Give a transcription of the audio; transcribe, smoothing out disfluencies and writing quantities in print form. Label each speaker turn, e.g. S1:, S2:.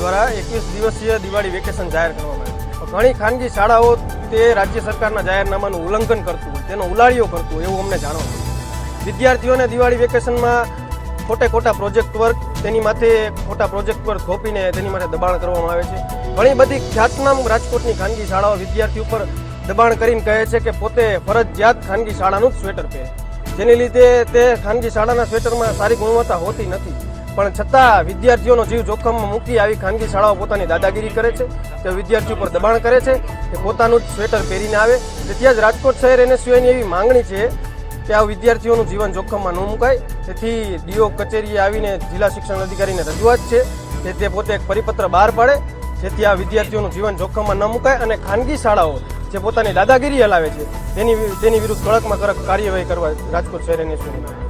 S1: દ્વારા 21 દિવસીય દિવાળી વેકેશન જાહેર કરવામાં આવ્યું. ઘણી ખાનગી શાળાઓ તે રાજ્ય સરકારના જાહેરનામાનું ઉલ્લંઘન કરતું હોય, તેનો ઉલાળીઓ કરતું હોય એવું અમને જાણવા મળ્યું. વિદ્યાર્થીઓને દિવાળી વેકેશનમાં ખોટા પ્રોજેક્ટ વર્ક, તેની માથે ખોટા પ્રોજેક્ટ વર્ક થોપીને તેની માથે દબાણ કરવામાં આવે છે. ઘણી બધી ખ્યાતનામ રાજકોટની ખાનગી શાળાઓ વિદ્યાર્થી ઉપર દબાણ કરીને કહે છે કે પોતે ફરજિયાત ખાનગી શાળાનું જ સ્વેટર પહેરે, જેની લીધે તે ખાનગી શાળાના સ્વેટરમાં સારી ગુણવત્તા હોતી નથી. પણ છતાં વિદ્યાર્થીઓનો જીવ જોખમમાં મૂકી આવી ખાનગી શાળાઓ પોતાની દાદાગીરી કરે છે, તે વિદ્યાર્થીઓ પર દબાણ કરે છે કે પોતાનું જ સ્વેટર પહેરીને આવે. તેથી જ રાજકોટ શહેર NSUIની એવી માંગણી છે કે આ વિદ્યાર્થીઓનું જીવન જોખમમાં ન મુકાય. તેથી ડીઓ કચેરીએ આવીને જિલ્લા શિક્ષણ અધિકારીને રજૂઆત છે કે તે પોતે એક પરિપત્ર બહાર પાડે, જેથી આ વિદ્યાર્થીઓનું જીવન જોખમમાં ન મુકાય અને ખાનગી શાળાઓ જે પોતાની દાદાગીરી હલાવે છે તેની વિરુદ્ધ કડકમાં કડક કાર્યવાહી કરવા રાજકોટ શહેર NSUI